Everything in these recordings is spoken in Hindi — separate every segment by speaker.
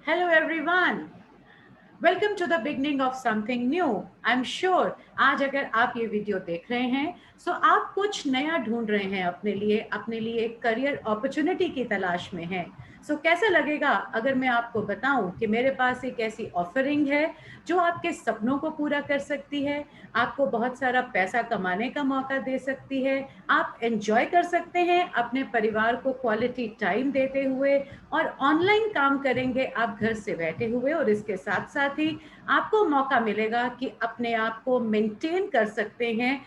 Speaker 1: Hello everyone. Welcome to the beginning of something new. I am sure आज अगर आप ये वीडियो देख रहे हैं सो आप कुछ नया ढूंढ रहे हैं अपने लिए एक करियर अपॉर्चुनिटी की तलाश में हैं। सो कैसा लगेगा अगर मैं आपको बताऊं कि मेरे पास एक ऐसी ऑफरिंग है जो आपके सपनों को पूरा कर सकती है, आपको बहुत सारा पैसा कमाने का मौका दे सकती है, आप एंजॉय कर सकते हैं अपने परिवार को क्वालिटी टाइम देते हुए, और ऑनलाइन काम करेंगे आप घर से बैठे हुए, और इसके साथ साथ ही आपको मौका मिलेगा कि अपने आप को मेंटेन कर सकते हैं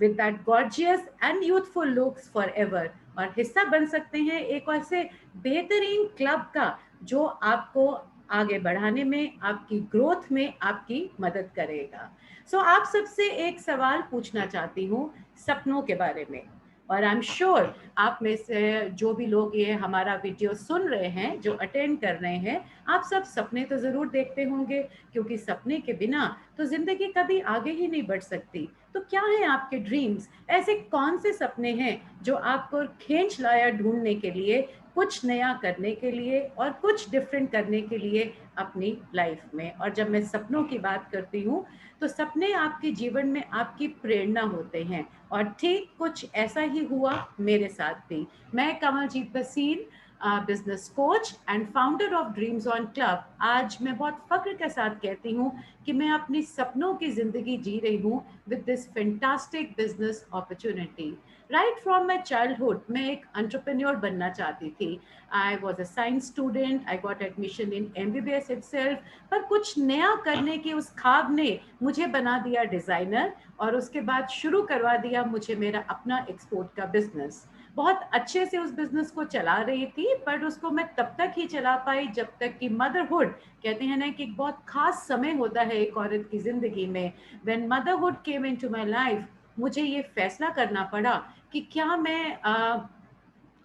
Speaker 1: with that gorgeous and youthful looks for ever, और हिस्सा बन सकते हैं एक ऐसे बेहतरीन क्लब का जो आपको आगे बढ़ाने में, आपकी ग्रोथ में आपकी मदद करेगा। सो आप सबसे एक सवाल पूछना चाहती हूँ सपनों के बारे में, और आई एम श्योर आप में से जो भी लोग ये हमारा वीडियो सुन रहे हैं, जो अटेंड कर रहे हैं, आप सब सपने तो जरूर देखते होंगे, क्योंकि सपने के बिना तो जिंदगी कभी आगे ही नहीं बढ़ सकती। तो क्या है आपके ड्रीम्स? ऐसे कौन से सपने हैं जो आपको खींच लाया ढूंढने के लिए, कुछ नया करने के लिए और कुछ डिफरेंट करने के लिए अपनी लाइफ में? और जब मैं सपनों की बात करती हूँ तो सपने आपके जीवन में आपकी प्रेरणा होते हैं, और ठीक कुछ ऐसा ही हुआ मेरे साथ भी। मैं Kamaljeet Bhasin, business coach and founder of Dreams On Club, आज मैं बहुत फख्र के साथ कहती हूँ कि मैं अपनी सपनों की जिंदगी जी रही हूँ with this fantastic business opportunity. Right from my childhood मैं एक एंटरप्रेन्योर बनना चाहती थी। I was a science student, I got admission in MBBS itself, पर कुछ नया करने की उस ख्वाब ने मुझे बना दिया डिजाइनर, और उसके बाद शुरू करवा दिया मुझे मेरा अपना एक्सपोर्ट का बिजनेस। बहुत अच्छे से उस बिजनेस को चला रही थी, पर उसको मैं तब तक ही चला पाई जब तक कि मदरहुड, कहते हैं ना कि एक बहुत खास समय होता है एक औरत की जिंदगी में, when motherhood came into my life, मुझे ये फैसला करना पड़ा कि क्या मैं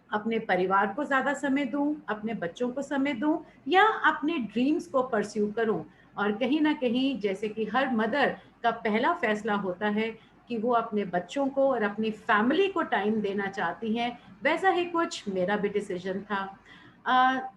Speaker 1: अपने परिवार को ज्यादा समय दूं, अपने बच्चों को समय दूं, या अपने ड्रीम्स को परस्यू करूं। और कहीं ना कहीं जैसे कि हर मदर का पहला फैसला होता है कि वो अपने बच्चों को और अपनी फैमिली को टाइम देना चाहती हैं, वैसा ही कुछ मेरा भी डिसीजन था।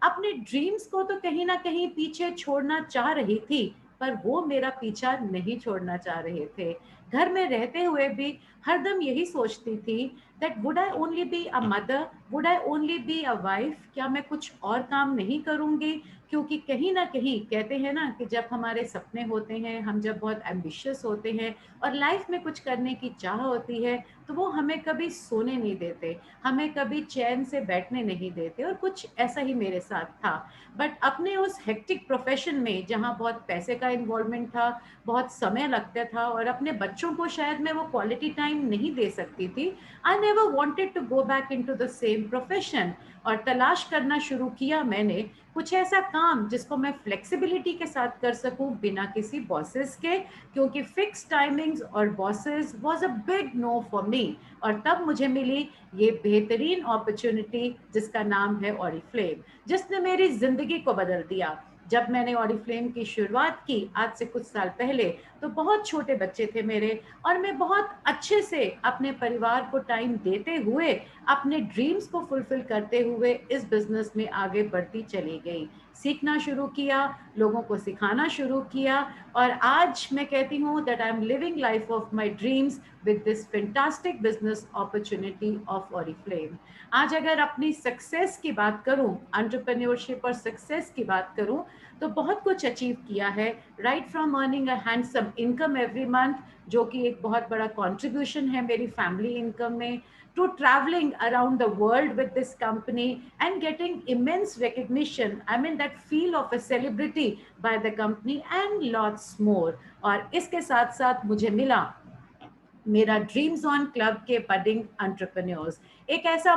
Speaker 1: अपने ड्रीम्स को तो कहीं ना कहीं पीछे छोड़ना चाह रही थी, पर वो मेरा पीछा नहीं छोड़ना चाह रहे थे। घर में रहते हुए भी हरदम यही सोचती थी that would I only be a mother, would I only be a wife, क्या मैं कुछ और काम नहीं करूंगी? क्योंकि कहीं ना कहीं कहते हैं ना कि जब हमारे सपने होते हैं, हम जब बहुत एम्बिशियस होते हैं और लाइफ में कुछ करने की चाह होती है, तो वो हमें कभी सोने नहीं देते, हमें कभी चैन से बैठने नहीं देते, और कुछ ऐसा ही मेरे साथ था। बट अपने उस हेक्टिक प्रोफेशन में जहाँ बहुत पैसे का इन्वॉल्वमेंट था, बहुत समय लगता था, और अपने बच्चों को शायद मैं वो क्वालिटी टाइम नहीं दे सकती थी, I never wanted to go back in to the same profession. और तलाश करना शुरू किया मैंने कुछ ऐसा काम जिसको मैं फ्लेक्सिबिलिटी के साथ कर सकूं, बिना किसी बॉसेस के, क्योंकि फिक्स टाइमिंग्स और bosses was a big no for me. और तब मुझे मिली ये बेहतरीन अपॉर्चुनिटी जिसका नाम है ऑरिफ्लेम, जिसने मेरी जिंदगी को बदल दिया। जब मैंने ऑरिफ्लेम की शुरुआत की आज से कुछ साल पहले, तो बहुत छोटे बच्चे थे मेरे, और मैं बहुत अच्छे से अपने परिवार को टाइम देते हुए, अपने ड्रीम्स को फुलफिल करते हुए इस बिजनेस में आगे बढ़ती चली गई। सीखना शुरू किया, लोगों को सिखाना शुरू किया, और आज मैं कहती हूँ that I am living life of my dreams with this fantastic business opportunity of Oriflame. आज अगर अपनी सक्सेस की बात करूं, एंटरप्रेन्योरशिप और सक्सेस की बात करूं, तो बहुत कुछ अचीव किया है। Right from earning a handsome income every month, जो कि एक बहुत बड़ा कंट्रीब्यूशन है मेरी फैमिली इनकम में, to traveling around the world with this company and getting immense recognition, I mean that feel of a celebrity by the company and lots more। और इसके साथ साथ मुझे मिला मेरा ड्रीम्स ऑन क्लब के बडिंग एंटरप्रेन्योर्स, एक ऐसा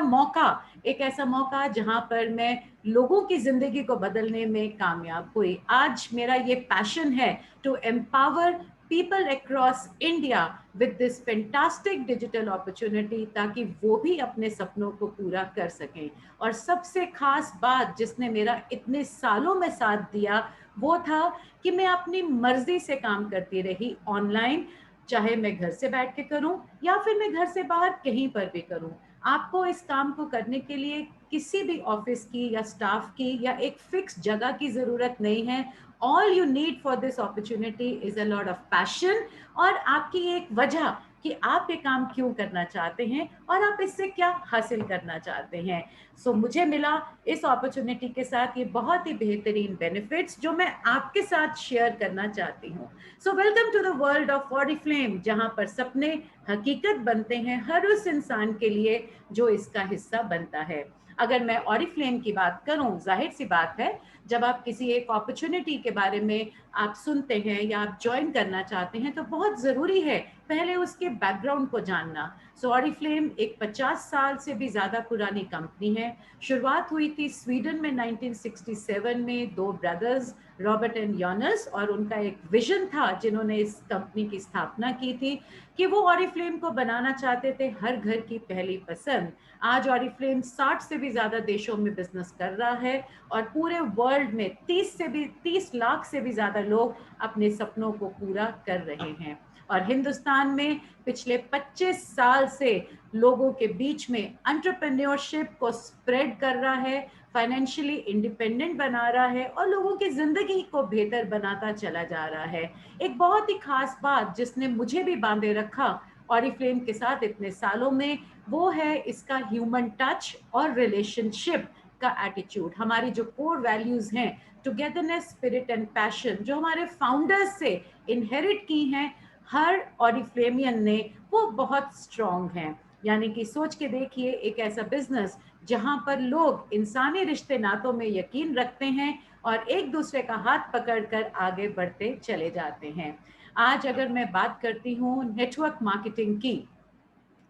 Speaker 1: मौका जहां पर मैं लोगों की जिंदगी को बदलने में कामयाब हुई। आज मेरा ये पैशन है to empower people across India with this fantastic digital opportunity, ताकि वो भी अपने सपनों को पूरा कर सकें। और सबसे खास बात जिसने मेरा इतने सालों में साथ दिया वो था कि मैं अपनी मर्जी से काम करती रही ऑनलाइन, चाहे मैं घर से बैठ के करूं या फिर मैं घर से बाहर कहीं पर भी करूं। आपको इस काम को करने के लिए किसी भी ऑफिस की या स्टाफ की या एक फिक्स जगह की जरूरत नहीं है। All you need for this opportunity is a lot of passion और आपकी एक वजह कि आप ये काम क्यों करना चाहते हैं और आप इससे क्या हासिल करना चाहते हैं। सो मुझे मिला इस अपॉर्चुनिटी के साथ ये बहुत ही बेहतरीन बेनिफिट्स जो मैं आपके साथ शेयर करना चाहती हूँ। So welcome to the world of Oriflame, जहाँ पर सपने हकीकत बनते हैं हर उस इंसान के लिए जो इसका हिस्सा बनता है। अगर मैं ऑरिफ्लेम की बात करूं, जाहिर सी बात है जब आप किसी एक अपॉर्चुनिटी के बारे में आप सुनते हैं या आप ज्वाइन करना चाहते हैं तो बहुत ज़रूरी है पहले उसके बैकग्राउंड को जानना। सो ऑरिफ्लेम एक 50 साल से भी ज़्यादा पुरानी कंपनी है। शुरुआत हुई थी स्वीडन में 1967 में, दो ब्रदर्स रॉबर्ट एंड योनस, और उनका एक विजन था जिन्होंने इस कंपनी की स्थापना की थी कि वो ऑरिफ्लेम को बनाना चाहते थे हर घर की पहली पसंद। आज ऑरिफ्लेम 60 से भी ज्यादा देशों में बिजनेस कर रहा है और पूरे वर्ल्ड में 30 लाख से भी ज्यादा लोग अपने सपनों को पूरा कर रहे हैं। और हिंदुस्तान में पिछले 25 साल से लोगों के बीच में एंटरप्रेन्योरशिप को स्प्रेड कर रहा है, फाइनेंशियली इंडिपेंडेंट बना रहा है और लोगों की जिंदगी को बेहतर बनाता चला जा रहा है। एक बहुत ही खास बात जिसने मुझे भी बांधे रखा ऑरिफ्लेम के साथ इतने सालों में, वो है इसका ह्यूमन टच और रिलेशनशिप का एटीट्यूड। हमारी जो कोर वैल्यूज हैं, टुगेदरनेस, स्पिरिट एंड पैशन, जो हमारे फाउंडर्स से इनहेरिट की हैं हर ऑरिफ्लेमियन ने, वो बहुत स्ट्रांग हैं। यानी कि सोच के देखिए, एक ऐसा बिजनेस जहां पर लोग इंसानी रिश्ते नातों में यकीन रखते हैं और एक दूसरे का हाथ पकड़कर आगे बढ़ते चले जाते हैं। आज अगर मैं बात करती हूँ नेटवर्क मार्केटिंग की,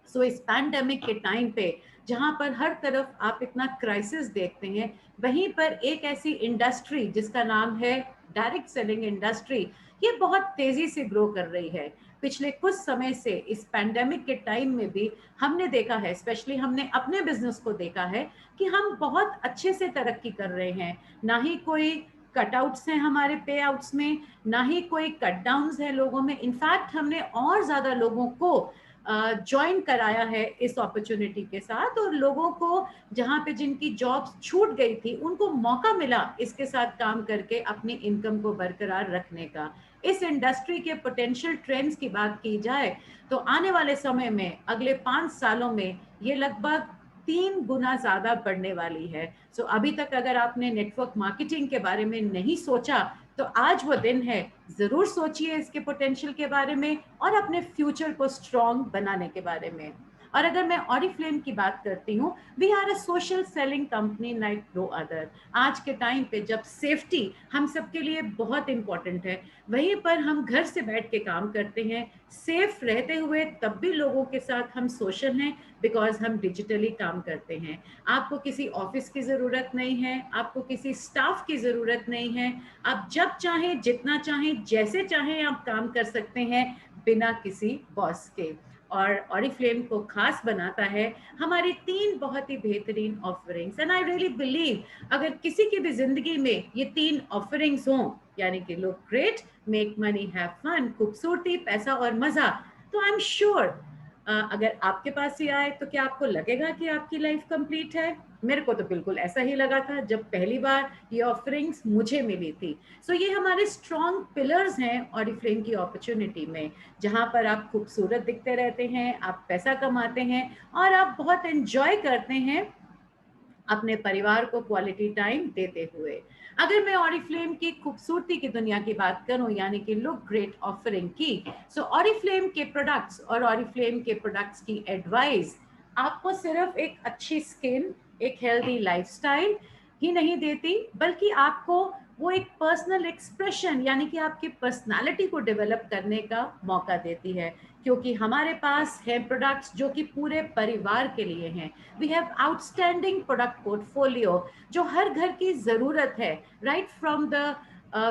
Speaker 1: सो इस पैंडेमिक के टाइम पे जहां पर हर तरफ आप इतना क्राइसिस देखते हैं, वहीं पर एक ऐसी इंडस्ट्री जिसका नाम है डायरेक्ट सेलिंग इंडस्ट्री, ये बहुत तेजी से ग्रो कर रही है। पिछले कुछ समय से इस पैंडेमिक के टाइम में भी हमने देखा है, स्पेशली हमने अपने बिजनेस को देखा है कि हम बहुत अच्छे से तरक्की कर रहे हैं। ना ही कोई कटआउट्स हैं हमारे पे आउट्स में, ना ही कोई कट डाउन्स है लोगों में। इनफैक्ट हमने और ज्यादा लोगों को ज्वाइन कराया है इस अपॉर्चुनिटी के साथ, और लोगों को जहां पे जिनकी जॉब्स छूट गई थी उनको मौका मिला इसके साथ काम करके अपनी इनकम को बरकरार रखने का। इस इंडस्ट्री के पोटेंशियल ट्रेंड्स की बात की जाए तो आने वाले समय में अगले 5 सालों में ये लगभग 3 गुना ज्यादा बढ़ने वाली है। सो अभी तक अगर आपने नेटवर्क मार्केटिंग के बारे में नहीं सोचा तो आज वो दिन है, जरूर सोचिए इसके पोटेंशियल के बारे में और अपने फ्यूचर को स्ट्रॉन्ग बनाने के बारे में। और अगर मैं ऑरिफ्लेम की बात करती हूँ, we are a social selling company like no other. आज के टाइम पे जब सेफ्टी हम सबके लिए बहुत इंपॉर्टेंट है, वहीं पर हम घर से बैठ के काम करते हैं सेफ रहते हुए, तब भी लोगों के साथ हम सोशल हैं बिकॉज हम डिजिटली काम करते हैं। आपको किसी ऑफिस की ज़रूरत नहीं है, आपको किसी स्टाफ की ज़रूरत नहीं है। आप जब चाहें, जितना चाहें, जैसे चाहें आप काम कर सकते हैं बिना किसी बॉस के। और ऑरिफ्लेम को खास बनाता है हमारी 3 बहुत ही बेहतरीन offerings, and I really believe अगर किसी की भी जिंदगी में ये 3 ऑफरिंग्स हों, यानी कि look great, make money, have fun, खूबसूरती, पैसा और मजा, तो आई एम श्योर अगर आपके पास ये आए तो क्या आपको लगेगा कि आपकी लाइफ कंप्लीट है? मेरे को तो बिल्कुल ऐसा ही लगा था जब पहली बार ये ऑफरिंग्स मुझे मिली थी। सो ये हमारे स्ट्रॉन्ग पिलर्स हैं ऑरिफ्लेम की अपॉर्चुनिटी में, जहां पर आप खूबसूरत दिखते रहते हैं, आप पैसा कमाते हैं और आप बहुत एंजॉय करते हैं अपने परिवार को क्वालिटी टाइम देते हुए। अगर मैं ऑरिफ्लेम की खूबसूरती की दुनिया की बात करूं, यानी कि लुक ग्रेट ऑफरिंग की, सो ऑरिफ्लेम के प्रोडक्ट्स और ऑरिफ्लेम के प्रोडक्ट्स की एडवाइस आपको सिर्फ एक अच्छी स्किन, एक हेल्दी लाइफस्टाइल ही नहीं देती, बल्कि आपको वो एक पर्सनल एक्सप्रेशन यानी कि आपकी पर्सनालिटी को डेवलप करने का मौका देती है। क्योंकि हमारे पास है प्रोडक्ट्स जो कि पूरे परिवार के लिए हैं। We have outstanding product portfolio जो हर घर की ज़रूरत है, right from the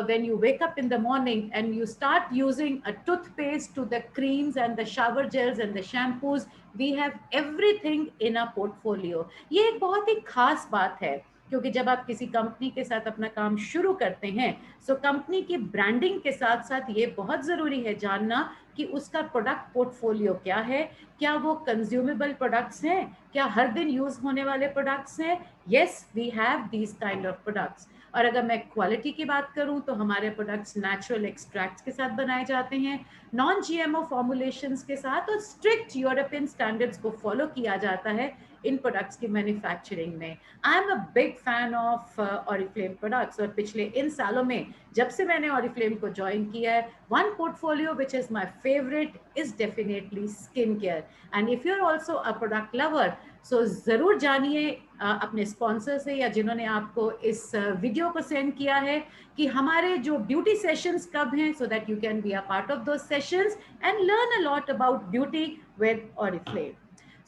Speaker 1: when you wake up in the morning and you start using a toothpaste to the creams and the shower gels and the shampoos, we have everything in a portfolio. ये एक बहुत ही खास बात है क्योंकि जब आप किसी कंपनी के साथ अपना काम शुरू करते हैं, सो कंपनी की ब्रांडिंग के साथ साथ ये बहुत ज़रूरी है जानना कि उसका प्रोडक्ट पोर्टफोलियो क्या है, क्या वो कंज्यूमेबल प्रोडक्ट्स हैं, क्या हर दिन यूज़ होने वाले प्रोडक्ट्स हैं। Yes, we have these kind of products. और अगर मैं क्वालिटी की बात करूं तो हमारे प्रोडक्ट्स नेचुरल एक्सट्रैक्ट्स के साथ बनाए जाते हैं, नॉन जीएमओ फॉर्मुलेशंस के साथ, और स्ट्रिक्ट यूरोपियन स्टैंडर्ड्स को फॉलो किया जाता है इन प्रोडक्ट्स की मैन्युफैक्चरिंग में। I am a big fan of Oriflame products, और पिछले इन सालों में जब से मैंने ऑरिफ्लेम को ज्वाइन किया है, one portfolio which is my favourite is definitely skin care. And if you are also a product lover, so ज़रूर जानिए अपने स्पॉन्सर से या जिन्होंने आपको इस वीडियो को सेंड किया है कि हमारे जो ब्यूटी सेशंस कब हैं, so that you can be a part of those sessions and learn a lot about beauty with Oriflame.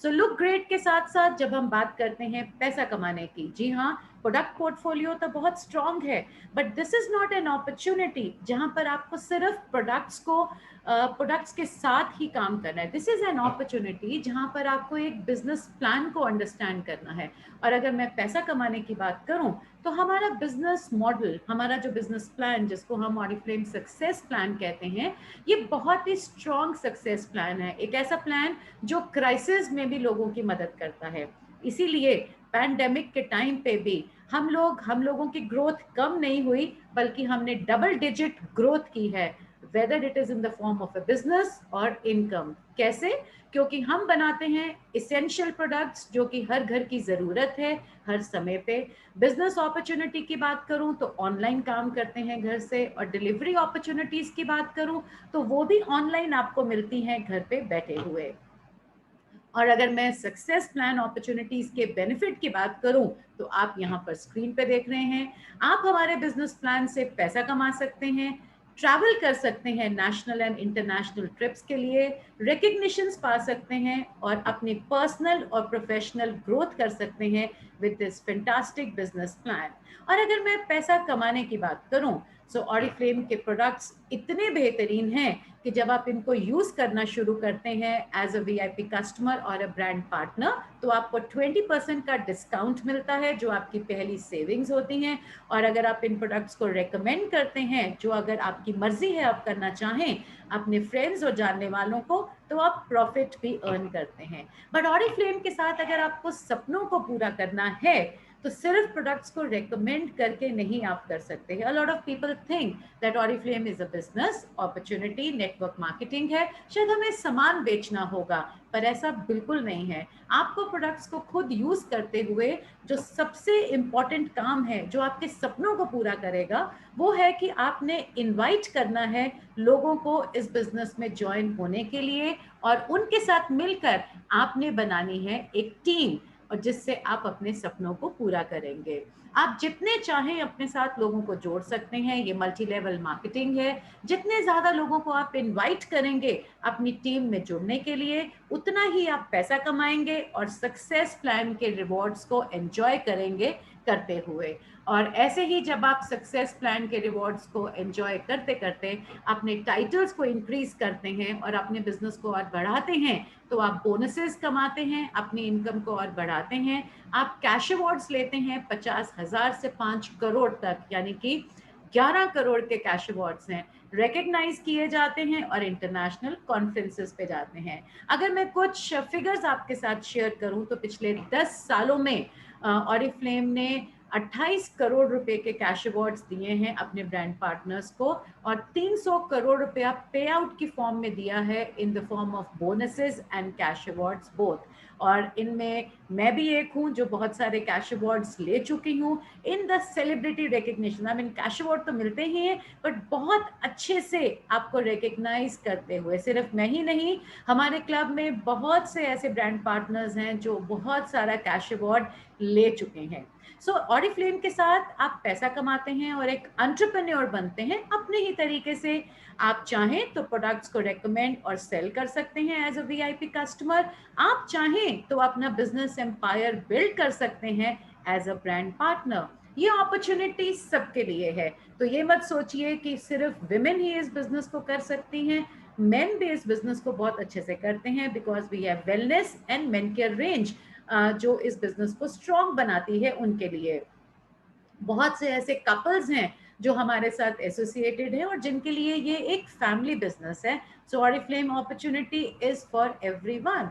Speaker 1: So look great के साथ साथ जब हम बात करते हैं पैसा कमाने की, जी हाँ, प्रोडक्ट पोर्टफोलियो तो बहुत स्ट्रांग है, but this is not an opportunity जहां पर आपको सिर्फ प्रोडक्ट्स के साथ ही काम करना है। दिस इज एन अपॉर्चुनिटी जहां पर आपको एक बिजनेस प्लान को अंडरस्टैंड करना है। और अगर मैं पैसा कमाने की बात करूं तो हमारा बिजनेस मॉडल, हमारा जो बिजनेस प्लान जिसको हम ऑरिफ्लेम सक्सेस प्लान कहते हैं, ये बहुत ही स्ट्रांग सक्सेस प्लान है। एक ऐसा प्लान जो क्राइसिस में भी लोगों की मदद करता है। इसीलिए पैंडेमिक के टाइम पे भी हम लोगों की ग्रोथ कम नहीं हुई, बल्कि हमने डबल डिजिट ग्रोथ की है, whether it is in the form of a business और इनकम। कैसे? क्योंकि हम बनाते हैं इसेंशियल प्रोडक्ट्स जो कि हर घर की जरूरत है हर समय पे। बिजनेस अपॉर्चुनिटी की बात करूं तो ऑनलाइन काम करते हैं घर से, और डिलीवरी अपॉर्चुनिटीज की बात करूं तो वो भी ऑनलाइन आपको मिलती हैं घर पे बैठे हुए। और अगर मैं सक्सेस प्लान अपॉर्चुनिटीज के बेनिफिट की बात करूं तो आप यहां पर स्क्रीन पे देख रहे हैं, आप हमारे बिजनेस प्लान से पैसा कमा सकते हैं, ट्रैवल कर सकते हैं नेशनल एंड इंटरनेशनल ट्रिप्स के लिए, रिकग्निशंस पा सकते हैं, और अपनी पर्सनल और प्रोफेशनल ग्रोथ कर सकते हैं with this fantastic business plan. और अगर मैं पैसा कमाने की बात करूं, सो ऑरिफ्लेम के प्रोडक्ट्स इतने बेहतरीन हैं कि जब आप इनको यूज करना शुरू करते हैं एज अ वीआईपी कस्टमर और अ ब्रांड पार्टनर, तो आपको 20% का डिस्काउंट मिलता है जो आपकी पहली सेविंग्स होती हैं। और अगर आप इन प्रोडक्ट्स को रेकमेंड करते हैं, जो अगर आपकी मर्जी है आप करना चाहें अपने फ्रेंड्स और जानने वालों को, तो आप प्रॉफिट भी अर्न करते हैं। बट ऑरिफ्लेम के साथ अगर आपको सपनों को पूरा करना है तो सिर्फ प्रोडक्ट्स को रेकमेंड करके नहीं आप कर सकते हैं। A lot of people think that Oriflame is a business opportunity, network marketing है, शायद हमें सामान बेचना होगा, पर ऐसा बिल्कुल नहीं है। आपको प्रोडक्ट्स को खुद यूज करते हुए जो सबसे इम्पॉर्टेंट काम है जो आपके सपनों को पूरा करेगा, वो है कि आपने इनवाइट करना है लोगों को इस बिजनेस में ज्वाइन होने के लिए, और उनके साथ मिलकर आपने बनानी है एक टीम, और जिससे आप अपने सपनों को पूरा करेंगे। आप जितने चाहें अपने साथ लोगों को जोड़ सकते हैं, ये मल्टी लेवल मार्केटिंग है। जितने ज्यादा लोगों को आप इनवाइट करेंगे अपनी टीम में जुड़ने के लिए, उतना ही आप पैसा कमाएंगे और सक्सेस प्लान के रिवॉर्ड्स को एंजॉय करेंगे करते हुए। और ऐसे ही जब आप सक्सेस प्लान के रिवॉर्ड्स को एंजॉय करते करते अपने टाइटल्स को इंक्रीज करते हैं और अपने बिजनेस को और बढ़ाते हैं, तो आप बोनसेस कमाते हैं, अपनी इनकम को और बढ़ाते हैं। आप कैश अवार्ड्स लेते हैं 50,000 से 5 करोड़ तक, यानी कि 11 करोड़ के कैश अवार्ड्स हैं, रिकग्नाइज किए जाते हैं और इंटरनेशनल कॉन्फ्रेंसेस पे जाते हैं। अगर मैं कुछ फिगर्स आपके साथ शेयर करूं तो पिछले 10 सालों में ऑरिफ्लेम ने 28 करोड़ रुपए के कैश अवार्ड्स दिए हैं अपने ब्रांड पार्टनर्स को, और 300 करोड़ रुपया पे आउट की फॉर्म में दिया है in the form of bonuses and cash awards both. और इनमें मैं भी एक हूं जो बहुत सारे कैश अवार्ड्स ले चुकी हूं in the celebrity recognition. I mean cash award तो मिलते ही हैं, बट बहुत अच्छे से आपको रिकग्नाइज करते हुए। सिर्फ मैं ही नहीं, हमारे क्लब में बहुत से ऐसे ब्रांड पार्टनर्स हैं जो बहुत सारा कैश अवार्ड ले चुके हैं। सो ऑरिफ्लेम के साथ आप पैसा कमाते हैं और एक एंटरप्रेन्योर बनते हैं अपने ही तरीके से। आप चाहें तो प्रोडक्ट्स को रेकमेंड और सेल कर सकते हैं एज अ वीआईपी कस्टमर, आप चाहें तो अपना बिजनेस एम्पायर बिल्ड कर सकते हैं एज अ ब्रांड पार्टनर। ये अपॉर्चुनिटी सबके लिए है, तो ये मत सोचिए कि सिर्फ विमेन ही इस बिजनेस को कर सकती हैं। मेन भी इस बिजनेस को बहुत अच्छे से करते हैं, because we have wellness and men care range जो इस बिजनेस को स्ट्रॉन्ग बनाती है उनके लिए। बहुत से ऐसे कपल्स हैं जो हमारे साथ एसोसिएटेड हैं और जिनके लिए ये एक फैमिली बिजनेस है। So Oriflame opportunity is for everyone.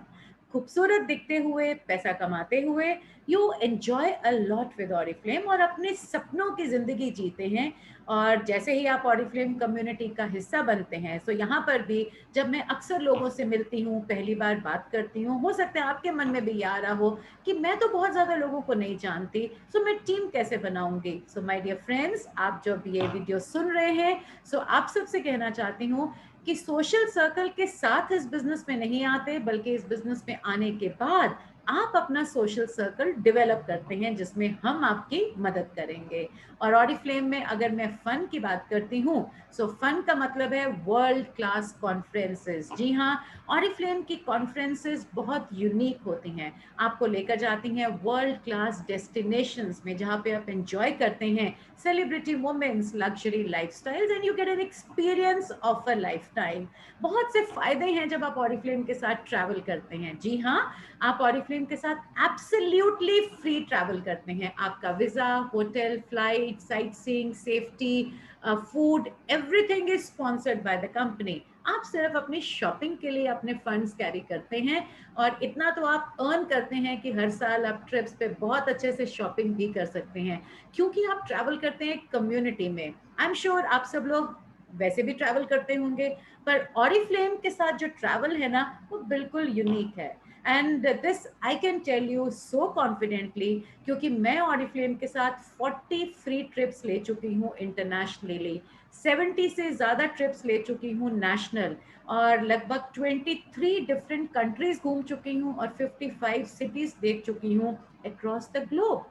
Speaker 1: खूबसूरत दिखते हुए, पैसा कमाते हुए, you enjoy a lot with Oriflame और अपने सपनों की जिंदगी जीते हैं। और जैसे ही आप ऑरिफ्लेम कम्युनिटी का हिस्सा बनते हैं, सो यहाँ पर भी जब मैं अक्सर लोगों से मिलती हूँ, पहली बार बात करती हूँ, हो सकता है आपके मन में भी ये आ रहा हो कि मैं तो बहुत ज्यादा लोगों को नहीं जानती, सो मैं टीम कैसे बनाऊंगी। सो माय डियर फ्रेंड्स, आप जब ये वीडियो सुन रहे हैं, सो आप सबसे कहना चाहती हूँ कि सोशल सर्कल के साथ इस बिजनेस में नहीं आते, बल्कि इस बिजनेस में आने के बाद आप अपना सोशल सर्कल डेवलप करते हैं, जिसमें हम आपकी मदद करेंगे। और ऑरिफ्लेम में अगर मैं फन की बात करती हूँ, सो फन का मतलब है वर्ल्ड क्लास कॉन्फ्रेंसेस। जी हाँ, ऑरिफ्लेम की कॉन्फ्रेंसेस बहुत यूनिक होती हैं, आपको लेकर जाती हैं वर्ल्ड क्लास डेस्टिनेशंस में, जहाँ पे आप एंजॉय करते हैं celebrity moments, luxury lifestyles, and you get an experience of a life time. बहुत से फायदे हैं जब आप ऑरिफ्लेम के साथ ट्रैवल करते हैं। जी हाँ, आप ऑरिफ्लेम के साथ एब्सोल्युटली फ्री ट्रैवल करते हैं। आपका visa, hotel, flight, sight seeing, safety, food, everything is sponsored by the company. आप सिर्फ अपनी शॉपिंग के लिए अपने फंड्स कैरी करते हैं और इतना तो आप अर्न करते हैं कि हर साल आप ट्रिप्स पे बहुत अच्छे से शॉपिंग भी कर सकते हैं, क्योंकि आप ट्रैवल करते हैं कम्युनिटी में। आई एम श्योर आप सब लोग वैसे भी ट्रैवल करते होंगे, पर ऑरिफ्लेम के साथ जो ट्रैवल है ना, वो बिल्कुल यूनिक है। And this I can tell you so confidently, क्योंकि मैं ऑरिफ्लेम के साथ 40 फ्री ट्रिप्स ले चुकी हूँ इंटरनेशनली, 70 से ज़्यादा ट्रिप्स ले चुकी हूँ नेशनल, और लगभग 23 डिफरेंट कंट्रीज घूम चुकी हूँ और 55 सिटीज देख चुकी हूँ अक्रॉस द ग्लोब।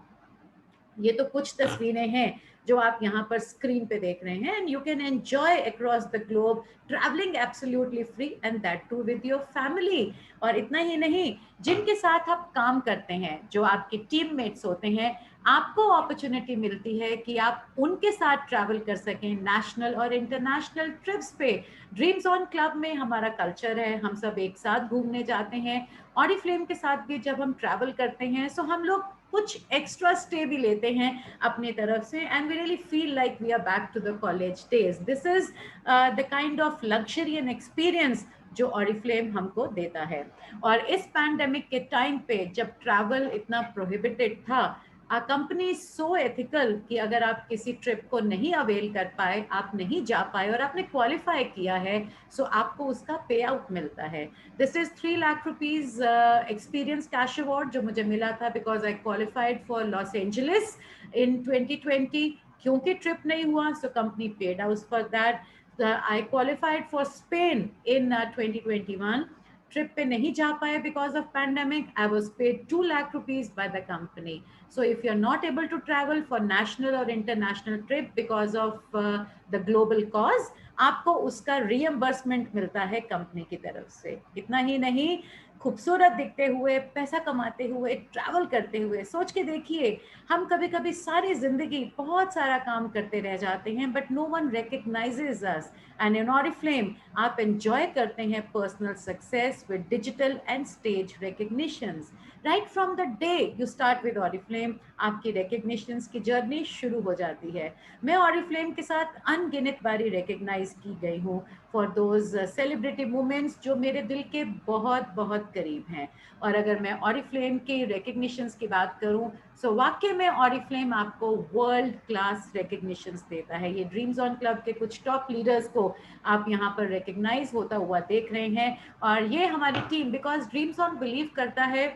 Speaker 1: ये तो कुछ तस्वीरें हैं जो आप यहाँ पर स्क्रीन पे देख रहे हैं, and you can enjoy across the globe travelling absolutely free, and that too with your family. और इतना ही नहीं, जिनके साथ आप काम करते हैं, जो आपके टीममेट्स होते हैं, आपको अपॉर्चुनिटी मिलती है कि आप उनके साथ ट्रैवल कर सकें नेशनल और इंटरनेशनल ट्रिप्स पे। ड्रीम्स ऑन क्लब में हमारा कल्चर है, हम सब एक साथ घूमने जाते हैं। ऑरिफ्लेम के साथ भी जब हम ट्रैवल करते हैं, सो हम लोग कुछ एक्स्ट्रा स्टे भी लेते हैं अपनी तरफ से, and we really feel like we are back to the college days. This is the kind of luxury and experience जो ऑरिफ्लेम हमको देता है। और इस पैंडेमिक के टाइम पे जब ट्रैवल इतना प्रोहिबिटेड था, आ कंपनी सो एथिकल कि अगर आप किसी ट्रिप को नहीं अवेल कर पाए, आप नहीं जा पाए और आपने क्वालिफाई किया है, सो आपको उसका पे आउट मिलता है। This is 3 lakh rupees experience cash award जो मुझे मिला था because I qualified for Los Angeles in 2020। क्योंकि ट्रिप नहीं हुआ, so company paid out for that. I qualified for Spain in 2021। Trip पे नहीं जा पाए because of pandemic, I was paid 2 lakh rupees by the company. So if you are not able to travel for national और international trip because of the global cause, आपको उसका रीएम्बर्समेंट मिलता है कंपनी की तरफ से। इतना ही नहीं, खूबसूरत दिखते हुए, पैसा कमाते हुए, ट्रैवल करते हुए, सोच के देखिए, हम कभी कभी सारी जिंदगी बहुत सारा काम करते रह जाते हैं, but no one recognises us. And in Oriflame आप एंजॉय करते हैं personal success with digital and stage recognitions. Right from the day you start with Oriflame, आपकी रिकग्निशंस की जर्नी शुरू हो जाती है। मैं ऑरिफ्लेम के साथ अनगिनत बारी रिकग्नाइज की गई हूँ फॉर दोज सेलिब्रिटी मोमेंट्स जो मेरे दिल के बहुत बहुत करीब हैं। और अगर मैं ऑरिफ्लेम के रिकग्निशंस की बात करूं, सो वाकई में ऑरिफ्लेम आपको वर्ल्ड क्लास रिकग्निशंस देता है। ये ड्रीम्स ऑन क्लब के कुछ टॉप लीडर्स को आप यहाँ पर रिकग्नाइज होता हुआ देख रहे हैं, और ये हमारी team, because dreams on believe करता है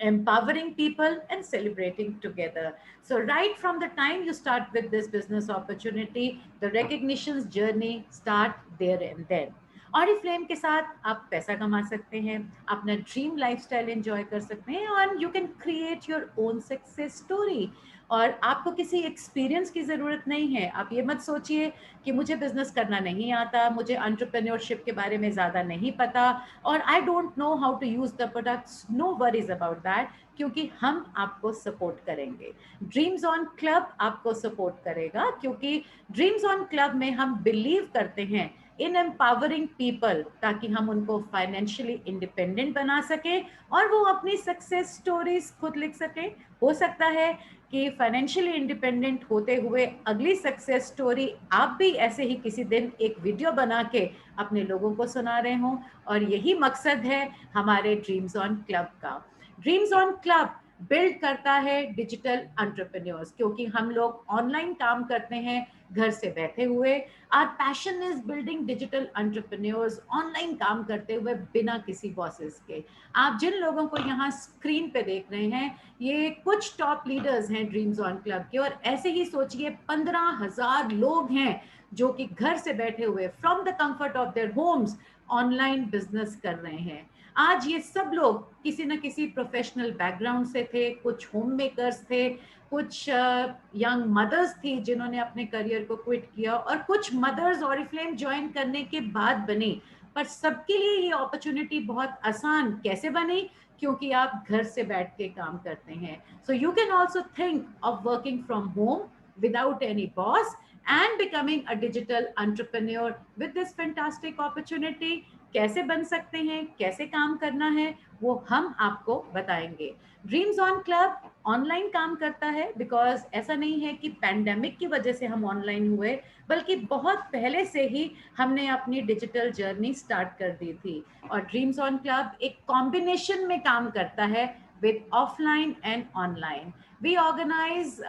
Speaker 1: empowering people and celebrating together. So right from the time you start with this business opportunity, the recognitions journey start there and then. Oriflame के साथ आप पैसा कमा सकते हैं, अपना ड्रीम लाइफस्टाइल एंजॉय कर सकते हैं, और you can create your own success story. और आपको किसी एक्सपीरियंस की ज़रूरत नहीं है। आप ये मत सोचिए कि मुझे बिजनेस करना नहीं आता, मुझे एंटरप्रेन्योरशिप के बारे में ज़्यादा नहीं पता, और I don't know how to use the products. No worries about that, क्योंकि हम आपको सपोर्ट करेंगे। ड्रीम्स ऑन क्लब आपको सपोर्ट करेगा, क्योंकि ड्रीम्स ऑन क्लब में हम बिलीव करते हैं इन एम्पावरिंग पीपल, ताकि हम उनको फाइनेंशियली इंडिपेंडेंट बना सकें और वो अपनी सक्सेस स्टोरीज खुद लिख सकें। हो सकता है कि फाइनेंशियली इंडिपेंडेंट होते हुए अगली सक्सेस स्टोरी आप भी ऐसे ही किसी दिन एक वीडियो बना के अपने लोगों को सुना रहे हों, और यही मकसद है हमारे ड्रीम्स ऑन क्लब का। ड्रीम्स ऑन क्लब बिल्ड करता है डिजिटल एंटरप्रेन्योर्स, क्योंकि हम लोग ऑनलाइन काम करते हैं घर से बैठे हुए। Our passion is building digital entrepreneurs, online काम करते हुए बिना किसी बॉसेस के। आप जिन लोगों को यहाँ स्क्रीन पे देख रहे हैं, ये कुछ टॉप लीडर्स हैं ड्रीम्स ऑन क्लब के, और ऐसे ही सोचिए 15,000 लोग हैं जो कि घर से बैठे हुए from the comfort of their homes online business कर रहे हैं। आज ये सब लोग किसी न किसी प्रोफेशनल बैकग्राउंड से थे, कुछ होम मेकर्स थे, कुछ यंग मदर्स थी जिन्होंने अपने करियर को क्विट किया, और कुछ मदर्स ऑरिफ्लेम ज्वाइन करने के बाद बनी। पर सबके लिए ये अपॉर्चुनिटी बहुत आसान कैसे बनी? क्योंकि आप घर से बैठ के काम करते हैं। So you can also think of working from home without any boss and becoming a digital entrepreneur with this fantastic opportunity। कैसे बन सकते हैं, कैसे काम करना है, वो हम आपको बताएंगे। ड्रीम्स ऑन क्लब ऑनलाइन काम करता है बिकॉज ऐसा नहीं है कि पैंडेमिक की वजह से हम ऑनलाइन हुए, बल्कि बहुत पहले से ही हमने अपनी डिजिटल जर्नी स्टार्ट कर दी थी। और ड्रीम्स ऑन क्लब एक कॉम्बिनेशन में काम करता है with offline and online. We organise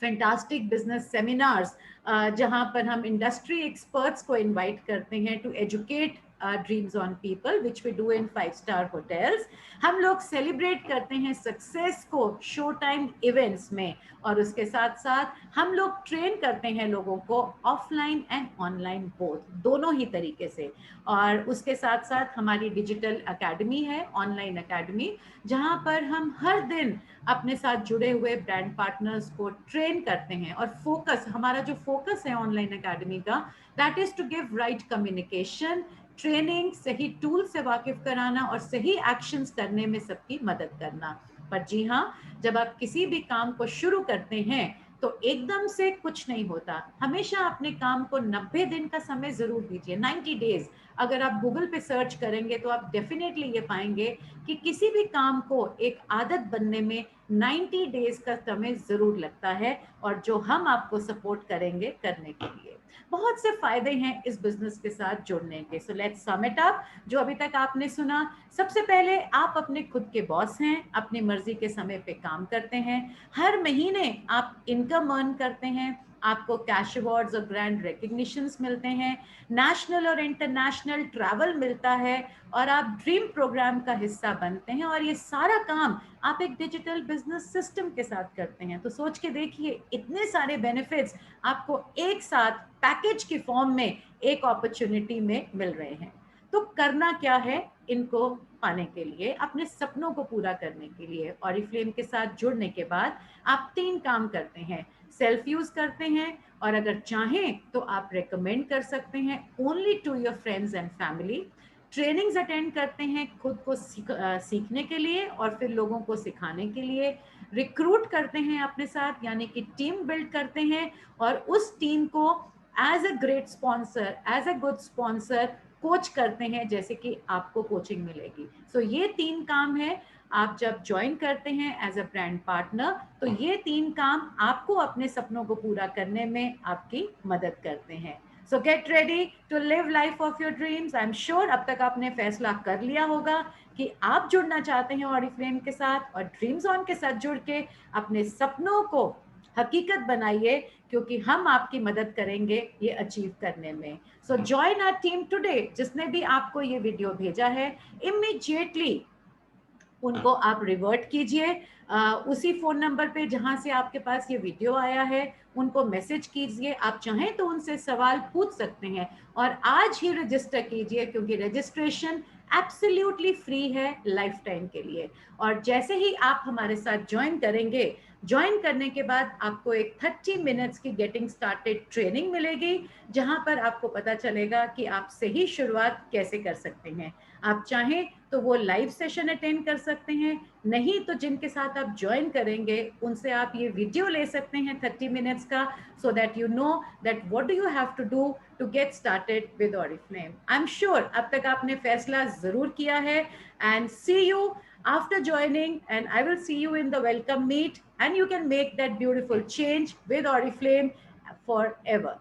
Speaker 1: fantastic business seminars, जहां पर हम इंडस्ट्री एक्सपर्ट्स को इनवाइट करते हैं to educate Dreams On people which we do in 5 star hotels. हम लोग सेलिब्रेट करते हैं सक्सेस को शो टाइम इवेंट्स में, और उसके साथ साथ हम लोग ट्रेन करते हैं लोगों को ऑफलाइन एंड ऑनलाइन बोथ, दोनों ही तरीके से। और उसके साथ साथ हमारी डिजिटल एकेडमी है, ऑनलाइन एकेडमी, जहां पर हम हर दिन अपने साथ जुड़े हुए ब्रांड पार्टनर्स को ट्रेन करते हैं। और फोकस, हमारा जो फोकस है ऑनलाइन एकेडमी का, that is to give right communication, training, सही टूल से वाकिफ कराना और सही एक्शंस करने में सबकी मदद करना। पर जी हाँ, जब आप किसी भी काम को शुरू करते हैं तो एकदम से कुछ नहीं होता। हमेशा अपने काम को 90 दिन का समय जरूर दीजिए, 90 डेज। अगर आप गूगल पे सर्च करेंगे तो आप डेफिनेटली ये पाएंगे कि किसी भी काम को एक आदत बनने में 90 डेज का समय जरूर लगता है, और जो हम आपको सपोर्ट करेंगे करने के लिए। बहुत से फायदे हैं इस बिजनेस के साथ जुड़ने के। So let's sum it up. जो अभी तक आपने सुना, सबसे पहले आप अपने खुद के बॉस हैं, अपनी मर्जी के समय पे काम करते हैं, हर महीने आप इनकम अर्न करते हैं, आपको कैश अवार्ड्स और ग्रैंड रिकग्निशंस मिलते हैं, नेशनल और इंटरनेशनल ट्रैवल मिलता है, और आप ड्रीम प्रोग्राम का हिस्सा बनते हैं, और ये सारा काम आप एक डिजिटल बिजनेस सिस्टम के साथ करते हैं। तो सोच के देखिए, इतने सारे बेनिफिट्स आपको एक साथ पैकेज की फॉर्म में एक अपॉर्चुनिटी में मिल रहे हैं। तो करना क्या है इनको पाने के लिए, अपने सपनों को पूरा करने के लिए? ऑरिफ्लेम के साथ जुड़ने के बाद आप 3 काम करते हैं। सेल्फ यूज करते हैं, और अगर चाहें तो आप रेकमेंड कर सकते हैं only to your friends and family. Trainings attend करते हैं खुद को सीखने के लिए और फिर लोगों को सिखाने के लिए। रिक्रूट करते हैं अपने साथ, यानी कि टीम बिल्ड करते हैं, और उस टीम को as a great sponsor, as a good sponsor coach करते हैं, जैसे कि आपको कोचिंग मिलेगी। सो ये 3 काम है। आप जब ज्वाइन करते हैं एज अ ब्रांड पार्टनर, तो ये 3 काम आपको अपने सपनों को पूरा करने में आपकी मदद करते हैं। So get ready to live life of your dreams. I am sure अब तक आपने फैसला कर लिया होगा कि आप जुड़ना चाहते हैं ऑरिफ्लेम के साथ, और ड्रीम्स ऑन के साथ जुड़ के अपने सपनों को हकीकत बनाइए, क्योंकि हम आपकी मदद करेंगे ये अचीव करने में। So join our team today. जिसने भी आपको ये वीडियो भेजा है, इमीडिएटली उनको आप रिवर्ट कीजिए, उसी फोन नंबर पे जहां से आपके पास ये वीडियो आया है, उनको मैसेज कीजिए। आप चाहें तो उनसे सवाल पूछ सकते हैं, और आज ही रजिस्टर कीजिए, क्योंकि रजिस्ट्रेशन एब्सोल्युटली फ्री है लाइफ टाइम के लिए। और जैसे ही आप हमारे साथ ज्वाइन करेंगे, ज्वाइन करने के बाद आपको एक 30 मिनट्स की गेटिंग स्टार्टेड ट्रेनिंग मिलेगी, जहां पर आपको पता चलेगा कि आप सही शुरुआत कैसे कर सकते हैं। आप चाहें तो वो लाइव सेशन अटेंड कर सकते हैं, नहीं तो जिनके साथ आप ज्वाइन करेंगे उनसे आप ये वीडियो ले सकते हैं 30 मिनट्स का, so that you know that what do you have to do to get started with Oriflame. I'm sure अब तक आपने फैसला जरूर किया है, and see you after joining, and I will see you in the welcome meet, and you can make that beautiful change with Oriflame forever.